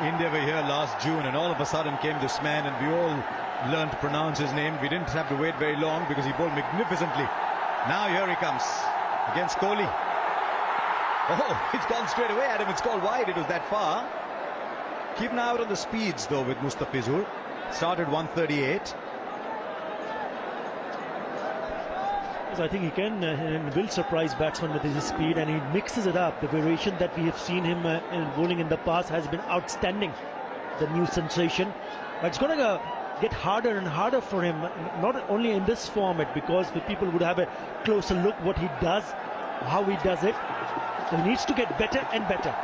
India were here last June, and all of a sudden came this man, and we all learned to pronounce his name. We didn't have to wait very long because he bowled magnificently. Now here he comes against Kohli. Oh, it's gone straight away, Adam. It's called wide. It was that far. Keep an eye out on the speeds, though, with Mustafijor. Started 138. Yes, I think he can and will surprise batsmen with his speed, and he mixes it up. The variation that we have seen him in bowling in the past has been outstanding. The new sensation. But it's going to get harder and harder for him, not only in this format, because the people would have a closer look what he does, how he does it. So he needs to get better and better.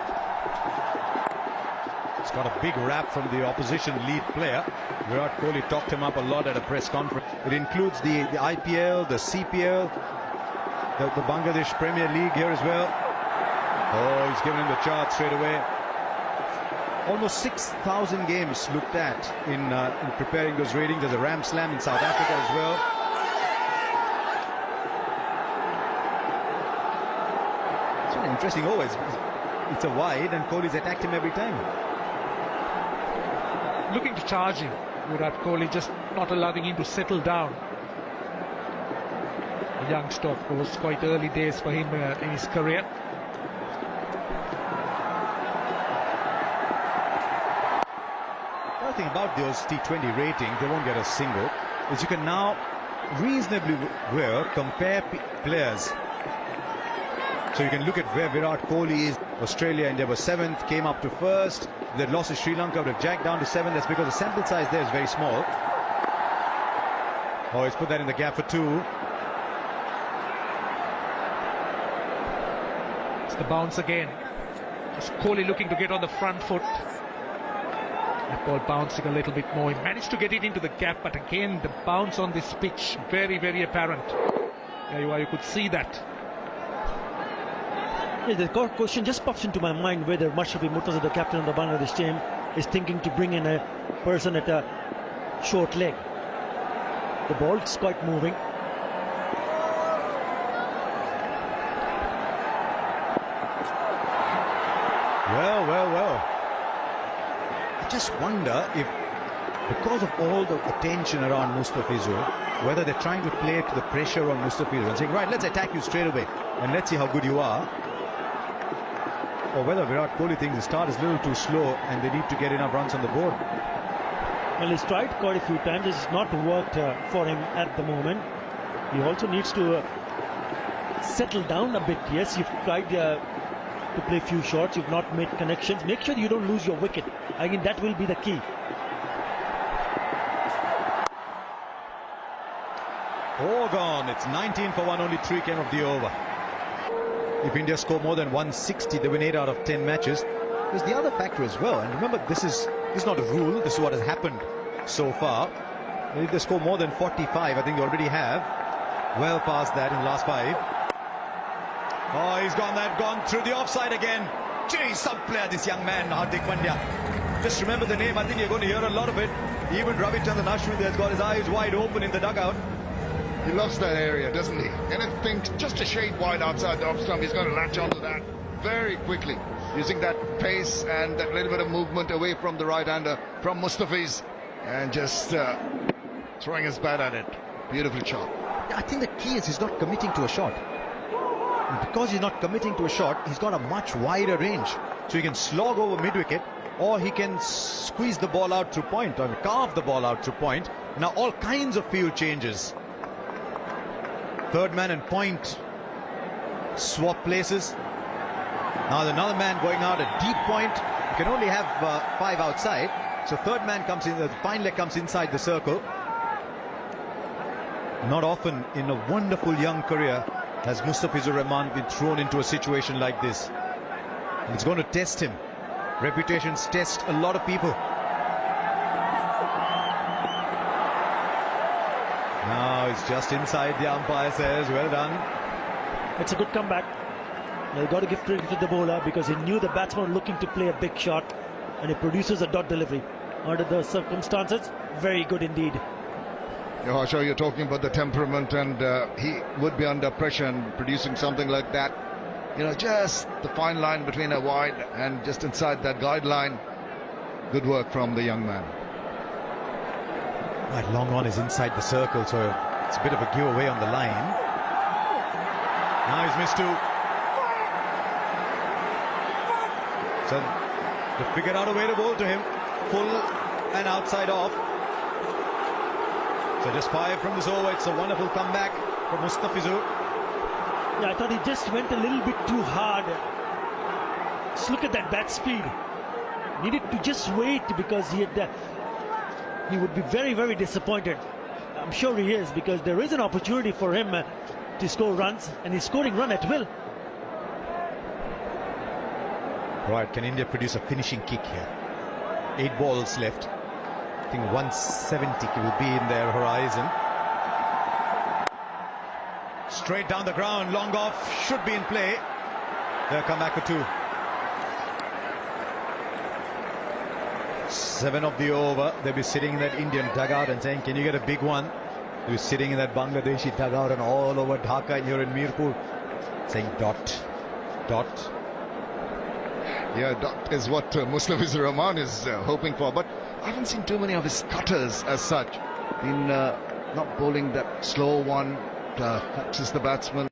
It's got a big rap from the opposition lead player. Virat Kohli talked him up a lot at a press conference. It includes the IPL, the CPL, the Bangladesh Premier League here as well. Oh, he's given him the chart straight away. Almost 6,000 games looked at in preparing those ratings. There's a Ram Slam in South Africa as well. It's really interesting. Oh, it's a wide, and Kohli's attacked him every time. Looking to charge him, Virat Kohli, just not allowing him to settle down. A youngster, of course, quite early days for him in his career. The thing about those T20 ratings, they won't get a single, is you can now reasonably well compare players. So you can look at where Virat Kohli is. Australia, India was 7th, came up to 1st. They'd lost to Sri Lanka, would have jacked down to 7th. That's because the sample size there is very small. Oh, he's put that in the gap for 2. It's the bounce again. Just Kohli looking to get on the front foot. That ball bouncing a little bit more. He managed to get it into the gap, but again, the bounce on this pitch, very, very apparent. There you are, you could see that. Yeah, the question just pops into my mind whether Mustafijor Murtaza, the captain of the Bangladesh team, is thinking to bring in a person at a short leg. The ball is quite moving. Well. I just wonder if, because of all the attention around Mustafijor, whether they're trying to play to the pressure on Mustafijor and saying, right, let's attack you straight away and let's see how good you are. Or whether Virat Kohli thinks the start is a little too slow and they need to get enough runs on the board. Well, he's tried quite a few times. It's not worked for him at the moment. He also needs to settle down a bit. Yes, you've tried to play a few shots. You've not made connections. Make sure you don't lose your wicket. I mean, that will be the key. All gone. It's 19 for 1. Only 3 came of the over. If India score more than 160, they win 8 out of 10 matches. There's the other factor as well. And remember, this is not a rule. This is what has happened so far. And if they score more than 45, I think they already have. Well past that in the last 5. Oh, he's gone through the offside again. Gee, some player, this young man, Hardik Pandya. Just remember the name. I think you're going to hear a lot of it. Even Ravichandran Ashwin has got his eyes wide open in the dugout. He loves that area, doesn't he? Anything just a shade wide outside the off stump, he's going to latch onto that very quickly, using that pace and that little bit of movement away from the right-hander, from Mustafi's, and just throwing his bat at it. Beautifully shot. I think the key is he's not committing to a shot. And because he's not committing to a shot, he's got a much wider range. So he can slog over mid-wicket, or he can squeeze the ball out through point, or carve the ball out through point. Now all kinds of field changes. Third man and point swap places. Now another man going out at deep point. You can only have 5 outside. So third man comes in, the fine leg comes inside the circle. Not often in a wonderful young career has Mustafijor Rhman been thrown into a situation like this. And it's going to test him. Reputations test a lot of people. Now it's just inside, the umpire says. Well done. It's a good comeback. You've got to give credit to the bowler because he knew the batsman looking to play a big shot, and he produces a dot delivery. Under the circumstances, very good indeed. Yeah, sure, you're talking about the temperament, and he would be under pressure and producing something like that. You know, just the fine line between a wide and just inside that guideline. Good work from the young man. Right, long on is inside the circle, so it's a bit of a giveaway on the line. Now he's missed two. So they figured out a way to bowl to him. Full and outside off. So just 5 from this over. It's a wonderful comeback for Mustafijor. Yeah, I thought he just went a little bit too hard. Just look at that bat speed. Needed to just wait because he would be very, very disappointed. I'm sure he is, because there is an opportunity for him to score runs, and he's scoring run at will. Right, can India produce a finishing kick here? 8 balls left. I think 170 will be in their horizon. Straight down the ground, long off, should be in play. They'll come back for 2. 7 of the over. They'll be sitting in that Indian dugout and saying, can you get a big one? They'll be sitting in that Bangladeshi dugout and all over Dhaka and here in Mirpur saying dot, dot. Yeah, dot is what Mustafijor Rhman is hoping for, but I haven't seen too many of his cutters as such. In not bowling that slow one, foxes the batsman.